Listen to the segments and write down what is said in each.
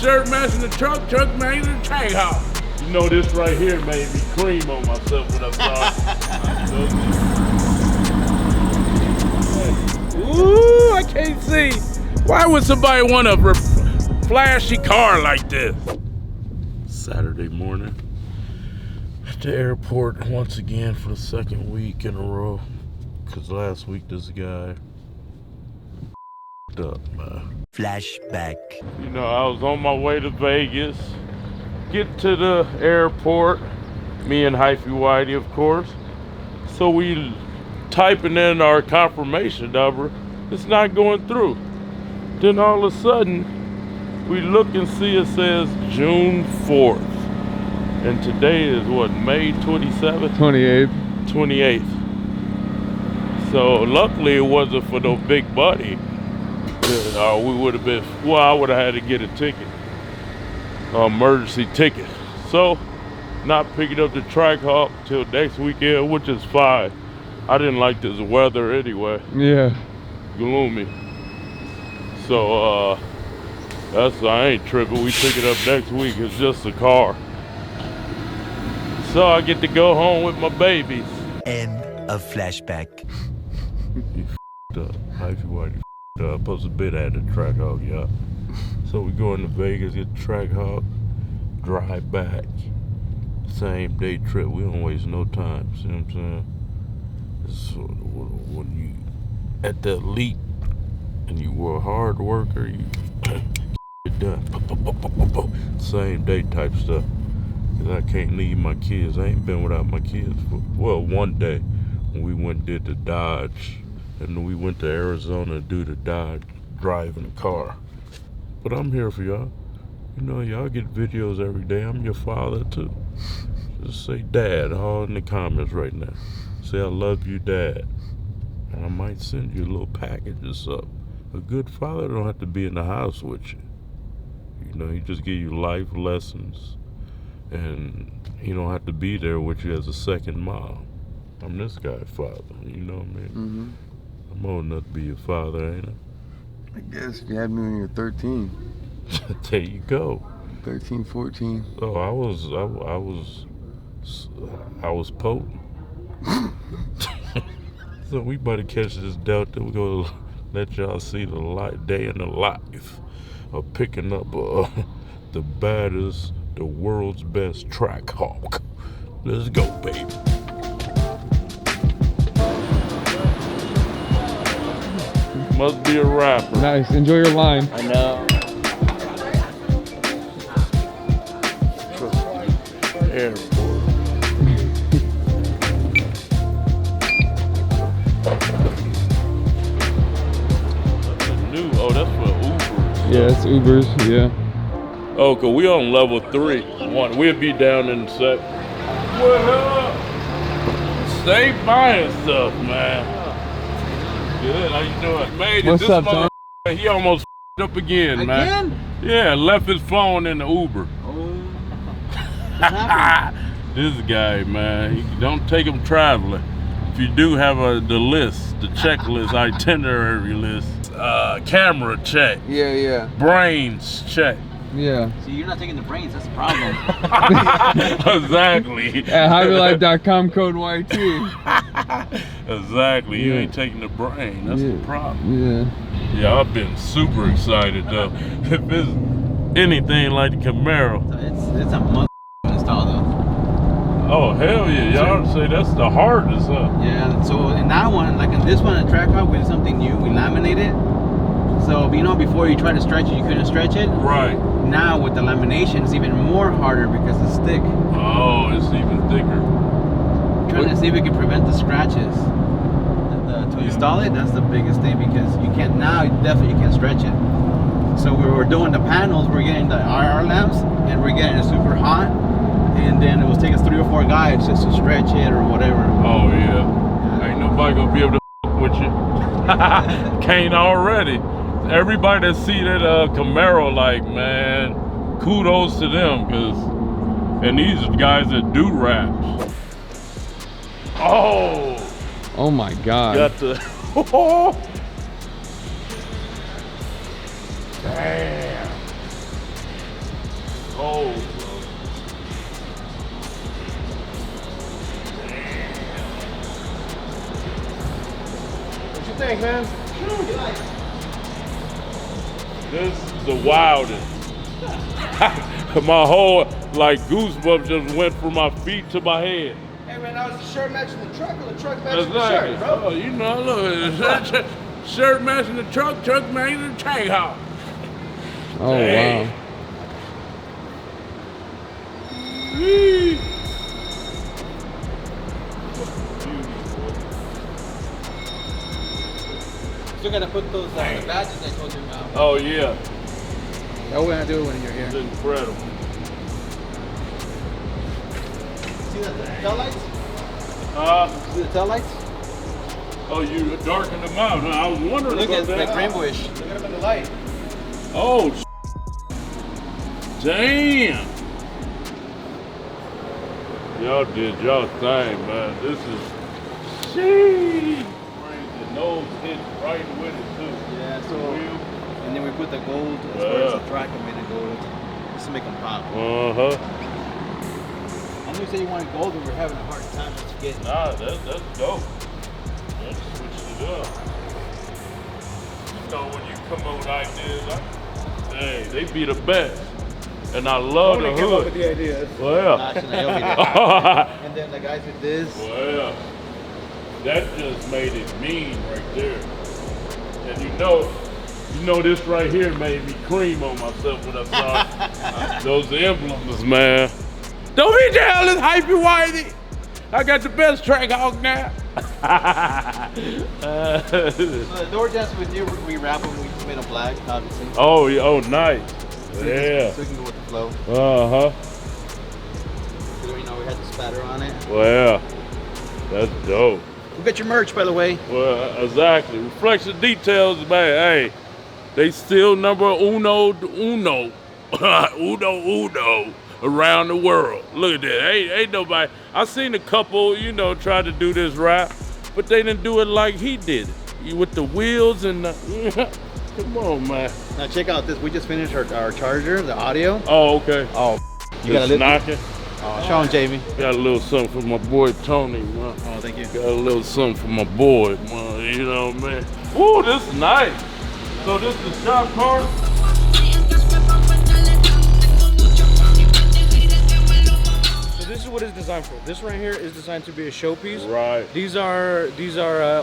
shirt matching the truck matching the TrackHawk. You know this right here made me cream on myself when I saw it. Ooh, I can't see. Why would somebody want a flashy car like this? Saturday morning at the airport once again for the second week in a row. Cause last week this guy up, man. Flashback. You know, I was on my way to Vegas. Get to the airport. Me and Hyphy Whitey, of course. So we typing in our confirmation number. It's not going through. Then all of a sudden, we look and see it says June 4th. And today is what, May 27th? 28th. 28th. So luckily it wasn't for no big buddy. We would have been, well, I would have had to get a ticket, emergency ticket. So not picking up the TrackHawk till next weekend, which is fine. I didn't like this weather anyway. Yeah. Gloomy. So I ain't tripping. We pick it up next week. It's just a car. So I get to go home with my babies. End of flashback. He f***ed up. Hyphy Whitey f***ed up. Supposed to bid at the TrackHawk, yeah. So we go into Vegas, get the TrackHawk, drive back. Same day trip. We don't waste no time. See what I'm saying? So when you at the elite and you were a hard worker, you get done. Same day type stuff. Cause I can't leave my kids. I ain't been without my kids for, well, one day when we went and did the Dodge. And then we went to Arizona to do the Dodge, driving a car. But I'm here for y'all. You know, y'all get videos every day. I'm your father too. Just say dad all in the comments right now. Say I love you, dad. And I might send you a little package or something. A good father don't have to be in the house with you. You know, he just give you life lessons. And he don't have to be there with you as a second mom. I'm this guy's father, you know what I mean? Mm-hmm. I'm old enough to be your father, ain't I? I guess if you had me when you were 13. There you go. 13, 14. Oh, I was potent. So we better catch this Delta. We're gonna let y'all see the light day in the life of picking up the baddest, the world's best TrackHawk. Let's go, baby. Must be a rapper. Nice. Enjoy your line. I know. Airport. That's for Ubers. Yeah, it's Ubers, yeah. Oh, cause we on level 3. We'll be down in a sec. What up? Stay buying stuff, man. Good, how you doing? Made it. What's this up, Tom? He almost up again, man. Yeah, left his phone in the Uber. This guy, man, don't take him traveling. If you do have the list, the checklist, itinerary list, camera check. Yeah. Brains check. Yeah. See, you're not taking the brains, that's the problem. Exactly. At HobbyLife.com code YT. Exactly. You ain't taking the brain. That's the problem. Yeah. Yeah, I've been super excited though. If it's anything like the Camaro. It's a month install though. Oh hell yeah! Y'all say that's the hardest, huh? Yeah. So in that one, like in this one, in TrackHawk, we did something new. We laminated. So you know, before you try to stretch it, you couldn't stretch it. Right. Now with the lamination, it's even more harder because it's thick. Oh, it's even thicker. Trying to see if we can prevent the scratches. To install it, that's the biggest thing because you can't now. Definitely you can't stretch it. So we were doing the panels. We're getting the IR lamps, and we're getting it super hot. And then it was taking us 3 or 4 guys just to stretch it or whatever. Oh yeah. Ain't nobody gonna be able to with you. Can't already. Everybody that see that Camaro, like, man, kudos to them, and these guys that do raps. Oh my God. Got the damn. cold, bro. What you think, man? This is the wildest. My whole like goosebumps just went from my feet to my head. Hey, man, that was the shirt matching the truck or the truck matching the Exactly. shirt, bro? Oh, you know, look, shirt matching the truck matching the TrackHawk. Oh Dang. wow. Whee. Still gotta put those the badges I told you about. Oh yeah, That we're gonna do it when you're it's here. incredible. See the tail lights? See the tail lights? Oh, you darkened them out. Huh? I was wondering Look about at that. like rainbowish. Look at him in the light. Oh, damn. Y'all did y'all thing, man. This is crazy. Nose hit right with it, too. Yeah, so Wheel. and then we put the gold as far as the track and made it gold just to make them pop. Uh-huh. I knew you said you wanted gold, but we're having a hard time just getting. Nah, that's dope. Let's switch it up. You know, when you come up with ideas, hey, they be the best. And I love the Tony came up with hood. the ideas. Well, Gosh, and Naomi did. And then the guys did this. well, that just made it mean right there. And you know this right here made me cream on myself when I saw those emblems, man. Don't be jealous, hypey whitey. I got the best TrackHawk now. So the door jams we did, we wrap them, we just made them black, obviously. Oh, yeah, oh, nice. So Yeah. we can go with the flow. Uh-huh. So, you know, we had the spatter on it. Well, that's dope. We'll get your merch, by the way. Well, exactly. Reflection Details, man. Hey, they still number uno around the world. Look at that. Ain't nobody. I seen a couple, you know, try to do this rap, but they didn't do it like he did it. With the wheels and the, come on, man. Now check out this. We just finished our charger, the audio. Oh, okay. Oh, you Just got a little. knocking. Oh, show him, Jamie. Got a little something for my boy Tony, man. Oh, thank you. Got a little something for my boy, man. You know, man. Ooh, this is nice. So this is the shop car? So this is what it's designed for. This right here is designed to be a showpiece. Right. These are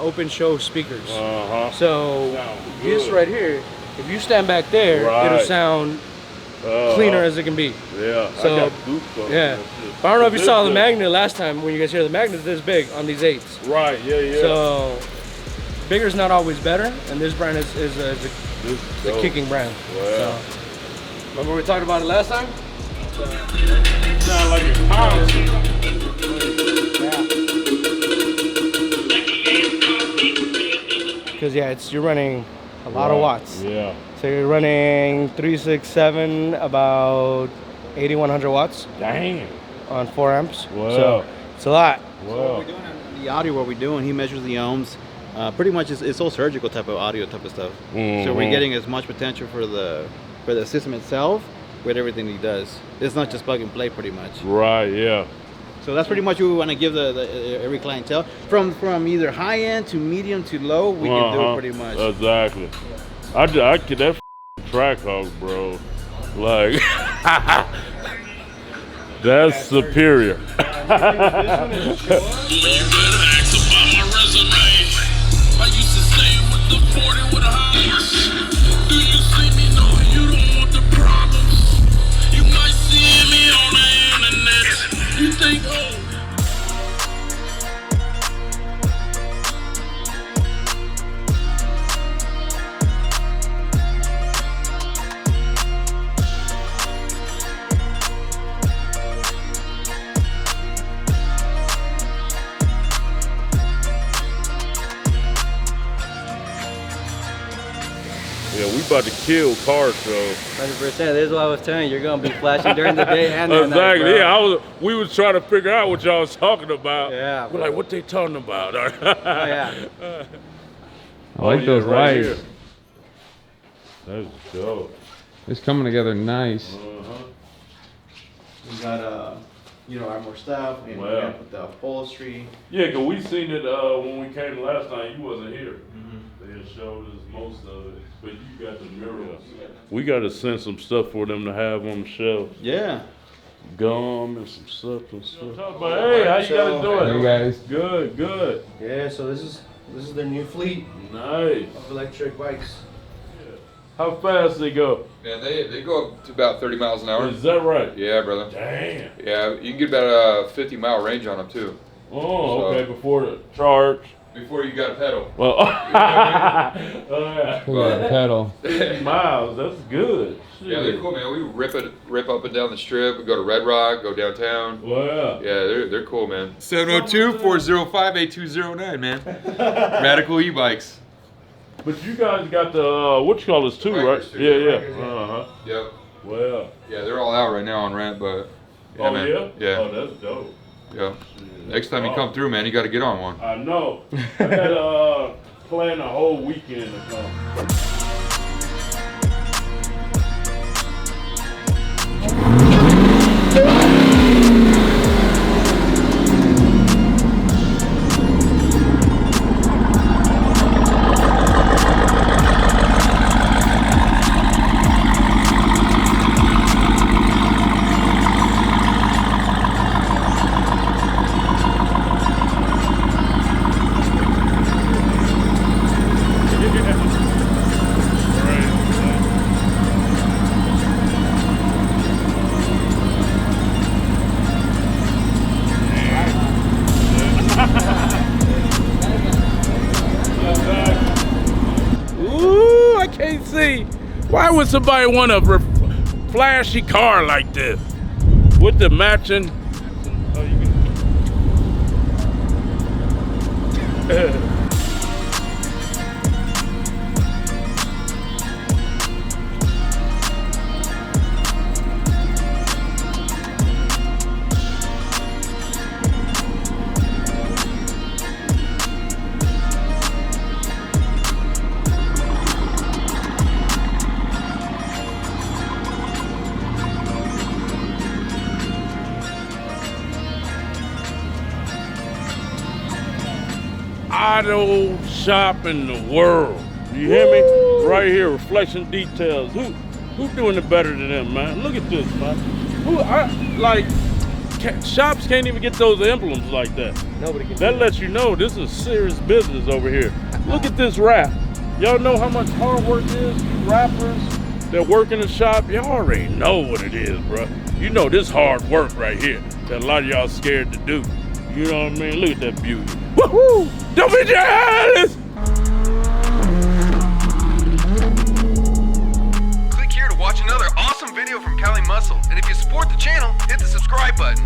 open show speakers. Uh-huh. So Sounds this good. right here, if you stand back there, it'll Right. sound Uh-huh. cleaner as it can be. Yeah. So, I got goosebumps. Yeah. and shit. But I don't know if you This saw the is- magnet last time when you guys hear the magnet's this big on these 8s. Right, yeah. So bigger's not always better, and this brand is This a dope. kicking brand. Wow. So, remember we talked about it last time? Sound like a concert. Because you're running a lot of watts. Yeah. So you're running 367 about 8100 watts Damn. on 4 amps. Wow. So it's a lot. What Wow. we're doing on the audio, what we're doing, he measures the ohms. Pretty much it's all surgical type of audio type of stuff. So Mhm. we're getting as much potential for the system itself with everything he does. It's not just plug and play pretty much. Right, yeah. So that's pretty much what we want to give every clientele. From either high end to medium to low, we can do it pretty much. Exactly. I get that TrackHawk, bro. Like, that's superior. You better ask about my resume. I used to stay with the 40 with highs. Do you see me? No, you don't want the problems. You might see me on the internet. You think, oh. Yeah, we about to kill car show. 100%. This is what I was telling you. You're gonna be flashing during the day and at night, Exactly. bro. Yeah, we was trying to figure out what y'all was talking about. Yeah, We're bro. like, what they talking about? Oh, yeah. I like those right lights. here. That's dope. It's coming together nice. Uh-huh. We got you know, our more stuff, and we got with the upholstery. Yeah, cause we seen it when we came last time. You wasn't here. They had showed us most of it, but you got the mirrors. We got to send some stuff for them to have on the shelf. Yeah. Gum and some stuff and stuff. Hey, how you guys doing? Hey guys. Good, good. Yeah, so this is their new fleet Nice. of electric bikes. How fast they go? Man, they go up to about 30 miles an hour. Is that right? Yeah, brother. Damn. Yeah, you can get about a 50-mile range on them too. Oh, okay. Before the charge. Before you got a pedal. Well, yeah. Pedal. 50 miles. That's good. Shit. Yeah, they're cool, man. We rip up and down the strip. We go to Red Rock, go downtown. Well, Yeah, they're cool, man. 702-405-8209, man. Radical e-bikes. but you guys got the what you call this too, right? Bikers too. Yeah. Bikers, Yep. Well. Yeah, they're all out right now on rent, but yeah, Oh man. yeah. Yeah. Oh, that's dope. Yeah. Shit. Next time you come through, man, you got to get on one. I know. I had planned a whole weekend to come. Ooh, I can't see. Why would somebody want a flashy car like this? With the matching. Oh, you can. Auto shop in the world. You hear me? Right here, Reflection Details. Who doing it better than them, man? Look at this, man. Shops can't even get those emblems like that. Nobody can. That lets you know this is serious business over here. Look at this wrap. Y'all know how much hard work it is? You rappers that work in the shop, y'all already know what it is, bro. You know this hard work right here that a lot of y'all scared to do. You know what I mean? Look at that beauty. Woohoo! Don't be jealous! Click here to watch another awesome video from Cali Muscle. And if you support the channel, hit the subscribe button.